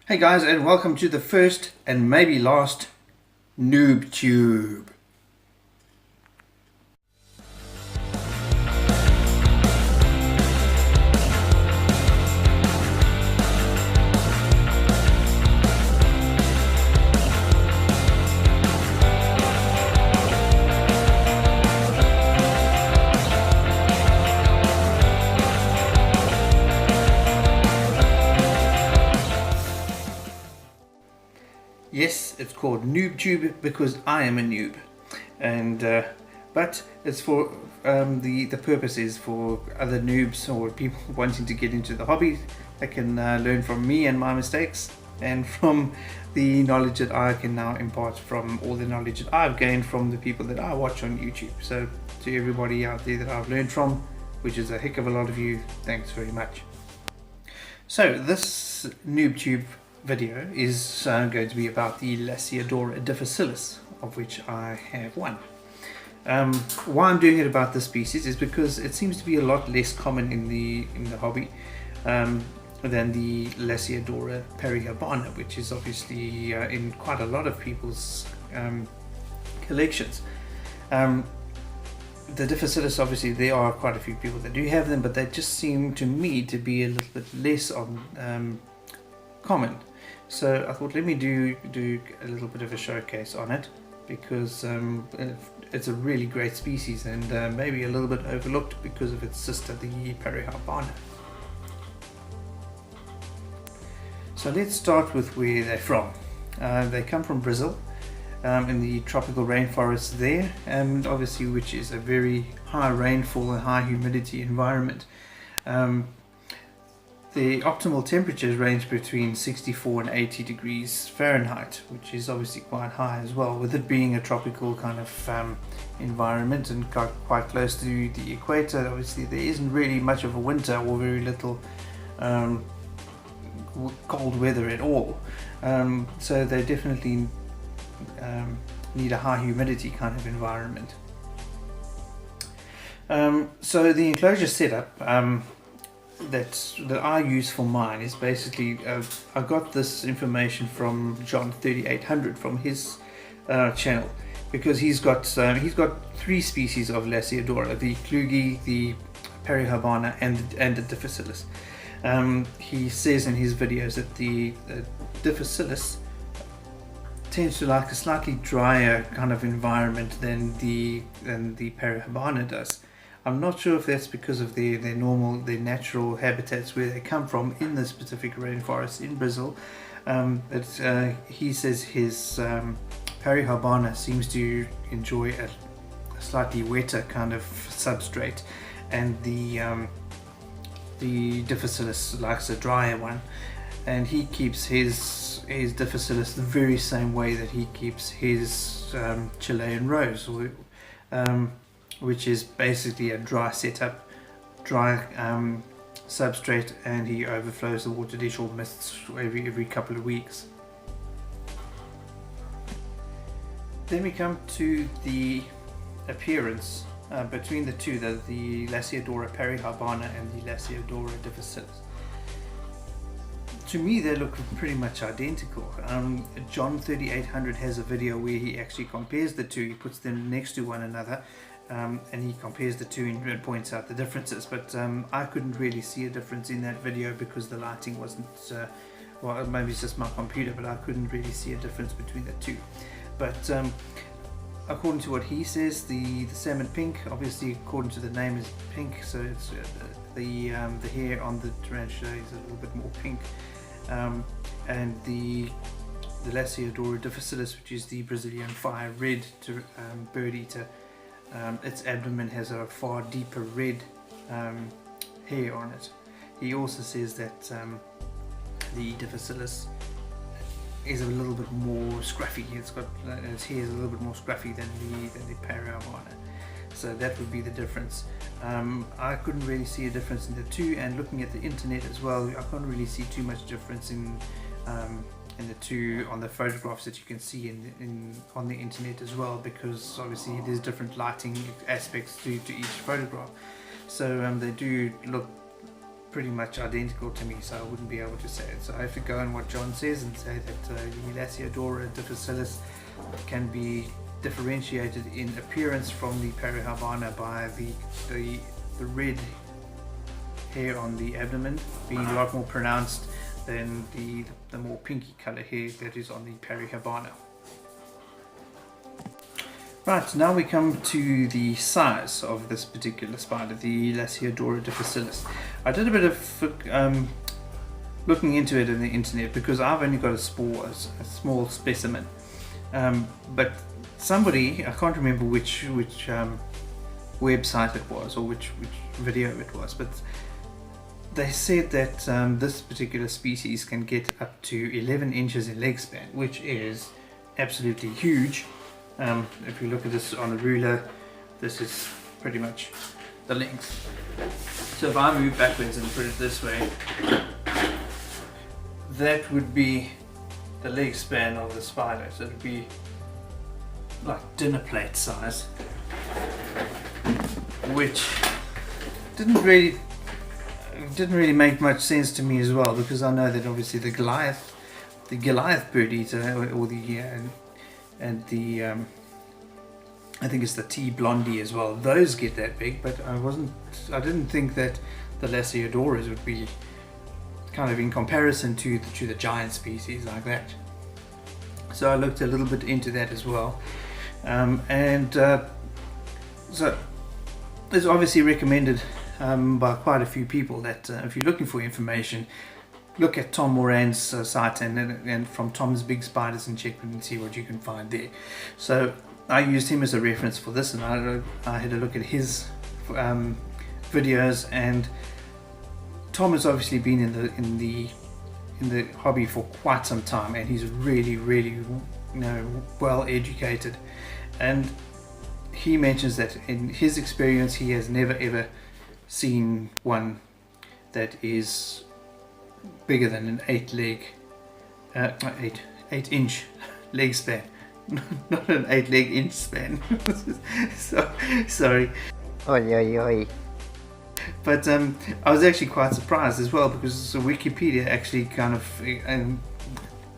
Hey guys, and welcome to the first and maybe last Noob-Tube. Yes, it's called Noob-Tube because I am a noob, and but it's for the purpose is for other noobs or people wanting to get into the hobby. They can learn from me and my mistakes, and from the knowledge that I can now impart from all the knowledge that I've gained from the people that I watch on YouTube. So to everybody out there that I've learned from, which is a heck of a lot of you, thanks very much. So this Noob-Tube video is going to be about the Lasiodora Dificilis, of which I have one. Why I'm doing it about this species is because it seems to be a lot less common in the hobby than the Lasiodora perihabana, which is obviously in quite a lot of people's collections. The Dificilis, obviously there are quite a few people that do have them, but they just seem to me to be a little bit less common. So I thought, let me do a little bit of a showcase on it, because it's a really great species and maybe a little bit overlooked because of its sister, the perihabana. So let's start with where they're from. They come from Brazil, in the tropical rainforests there, and obviously which is a very high rainfall and high humidity environment. The optimal temperatures range between 64 and 80 degrees Fahrenheit, which is obviously quite high as well, with it being a tropical kind of environment and quite close to the equator. Obviously there isn't really much of a winter or very little cold weather at all, so they definitely need a high humidity kind of environment. So the enclosure setup that I use for mine is basically, I got this information from John 3800 from his channel, because he's got three species of Lasiodora: the Klugi, the perihabana, and the Dificilis. He says in his videos that the Dificilis tends to like a slightly drier kind of environment than the perihabana does. I'm not sure if that's because of their natural habitats where they come from in the specific rainforest in Brazil. But he says his perihabana seems to enjoy a slightly wetter kind of substrate, and the Dificilis likes a drier one. And he keeps his Dificilis the very same way that he keeps his Chilean rose, which is basically a dry setup, dry substrate, and he overflows the water dish or mists every couple of weeks. Then we come to the appearance between the two, the Lasiodora perihabana and the Lasiodora Dificilis. To me they look pretty much identical. John 3800 has a video where he actually compares the two. He puts them next to one another, and he compares the two and points out the differences, but I couldn't really see a difference in that video because the lighting wasn't, well, maybe it's just my computer, but I couldn't really see a difference between the two. But according to what he says, the salmon pink, obviously according to the name, is pink, so it's the hair on the tarantula is a little bit more pink, and the Lasiodora Dificilis, which is the Brazilian fire red bird eater, its abdomen has a far deeper red hair on it. He also says that the Dificilis is a little bit more scruffy. Its hair is a little bit more scruffy than the perihabana. So that would be the difference. I couldn't really see a difference in the two, and looking at the internet as well, I can't really see too much difference in the two on the photographs that you can see on the internet as well, because obviously there's different lighting aspects to each photograph. So they do look pretty much identical to me, so I wouldn't be able to say it. So I have to go on what John says and say that the Lasiodora Dificilis can be differentiated in appearance from the Perihabana by the red hair on the abdomen being a lot more pronounced than the more pinky color hair that is on the Perihabana. Right, now we come to the size of this particular spider, the Lasiodora Dificilis. I did a bit of looking into it on the internet because I've only got a small specimen. But somebody, I can't remember which website it was or which video it was, but they said that this particular species can get up to 11 inches in leg span, which is absolutely huge. If you look at this on a ruler, this is pretty much the length. So if I move backwards and put it this way, that would be the leg span of the spider. So it would be like dinner plate size, which didn't really make much sense to me as well, because I know that obviously the Goliath bird eater, or the I think it's the T blondie as well, those get that big, but I didn't think that the Lasiodoras would be kind of in comparison to the giant species like that. So I looked a little bit into that as well, so it's obviously recommended by quite a few people that if you're looking for information, look at Tom Moran's site and from Tom's Big Spiders and check and see what you can find there. So I used him as a reference for this, and I had a look at his videos, and Tom has obviously been in the hobby for quite some time, and he's really well educated, and he mentions that in his experience he has never ever seen one that is bigger than an 8 inch leg span. Not an 8 leg inch span. So sorry. Oi. But I was actually quite surprised as well, because Wikipedia actually kind of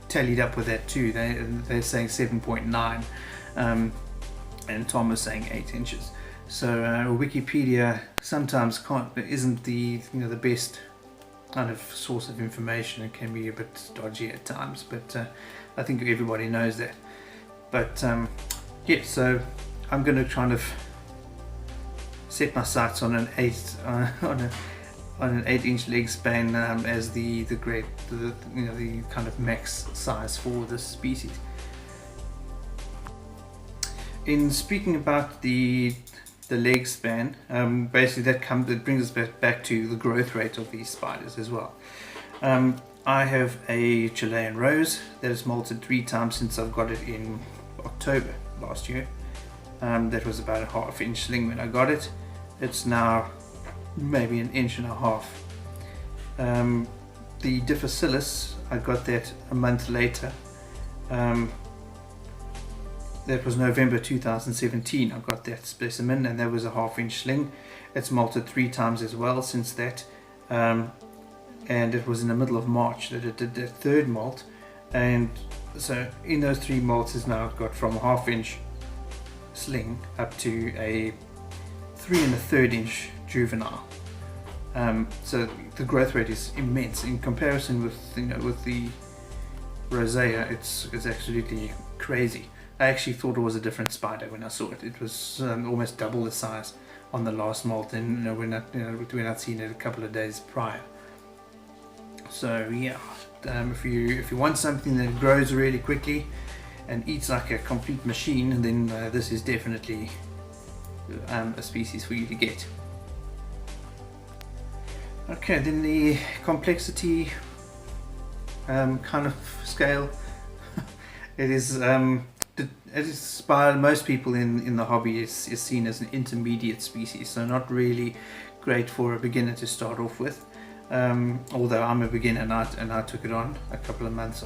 tallied up with that too. They're saying 7.9, and Tom is saying 8 inches. So Wikipedia sometimes isn't the the best kind of source of information. It can be a bit dodgy at times, but I think everybody knows that. But yeah, so I'm going to kind of set my sights on an 8 inch leg span as the kind of max size for this species. In speaking about the leg span, basically that brings us back to the growth rate of these spiders as well. I have a Chilean rose that has molted 3 times since I've got it in October last year. That was about a 1/2 inch sling when I got it. It's now maybe 1.5 inches. The Dificilis, I got that a month later. That was November 2017. I got that specimen, and that was a 1/2 inch sling. It's molted 3 times as well since that, and it was in the middle of March that it did that 3rd molt. And so in those 3 molts is now got from a 1/2 inch sling up to a 3 1/3 inch juvenile. So the growth rate is immense in comparison with with the rosea. It's absolutely crazy. I actually thought it was a different spider when I saw it. It was almost double the size on the last molt, and when I'd seen it a couple of days prior. So yeah, if you want something that grows really quickly and eats like a complete machine, then this is definitely a species for you to get. Okay, then the complexity kind of scale. It is by most people in the hobby is seen as an intermediate species, so not really great for a beginner to start off with. Although I'm a beginner and I took it on a couple of months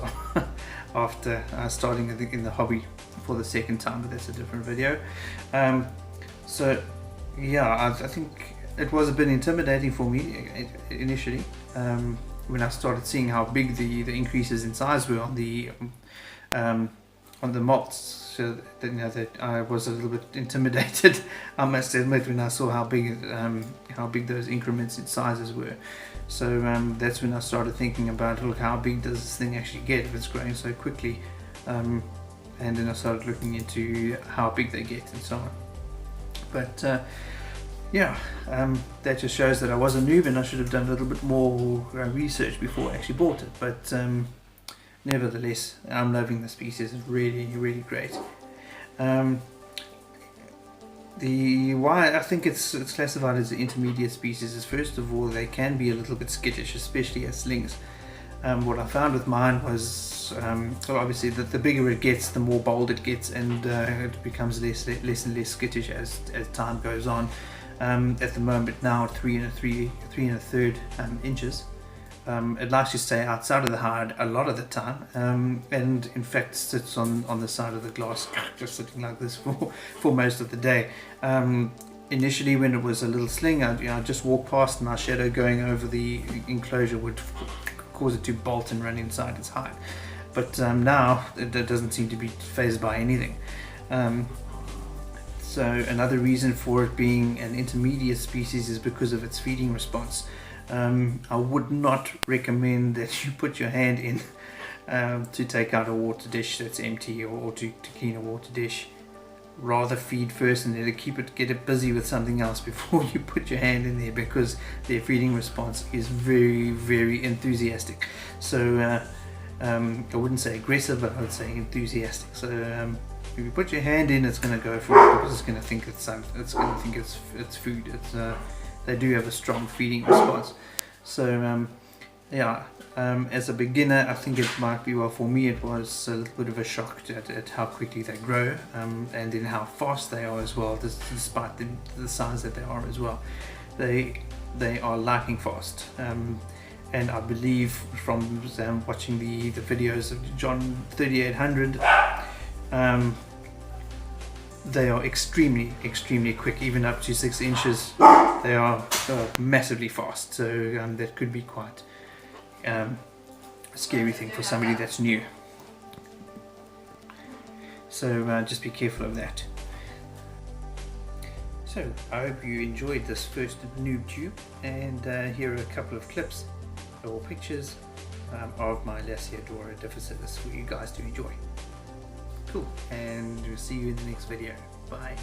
after starting in the hobby for the 2nd time, but that's a different video. So yeah, I think it was a bit intimidating for me initially when I started seeing how big the increases in size were on the malts. So that, you know, that I was a little bit intimidated, I must admit, when I saw how big those increments in sizes were. So that's when I started thinking about, look, how big does this thing actually get if it's growing so quickly? And then I started looking into how big they get and so on. But yeah, that just shows that I was a noob and I should have done a little bit more research before I actually bought it. But nevertheless, I'm loving the species. It's really, really great. Why I think it's classified as an intermediate species is, first of all, they can be a little bit skittish, especially as slings. What I found with mine was, well, obviously the bigger it gets, the more bold it gets, and it becomes less and less skittish as time goes on. At the moment now, 3 1/3 inches. It likes to stay outside of the hide a lot of the time, and in fact sits on the side of the glass, just sitting like this for most of the day. Initially, when it was a little sling, I'd just walk past, and our shadow going over the enclosure would cause it to bolt and run inside its hide. But now it doesn't seem to be fazed by anything. So another reason for it being an intermediate species is because of its feeding response. I would not recommend that you put your hand in to take out a water dish that's empty, or to clean a water dish. Rather feed first and then get it busy with something else before you put your hand in there, because their feeding response is very, very enthusiastic. So I wouldn't say aggressive, but I would say enthusiastic. So if you put your hand in, it's going to go for it, because it's going to think it's food. They do have a strong feeding response. So yeah, as a beginner, I think it might be, well, for me it was a little bit of a shock at how quickly they grow, and in how fast they are as well, despite the size that they are as well. They are lightning fast, and I believe from watching the videos of John 3800, they are extremely quick, even up to 6 inches. They are massively fast, so that could be quite a scary thing for somebody that's new. So just be careful of that. So I hope you enjoyed this first Noob-Toob, and here are a couple of clips or pictures of my Lasiodora Dificilis for you guys to enjoy. Cool, and we'll see you in the next video. Bye.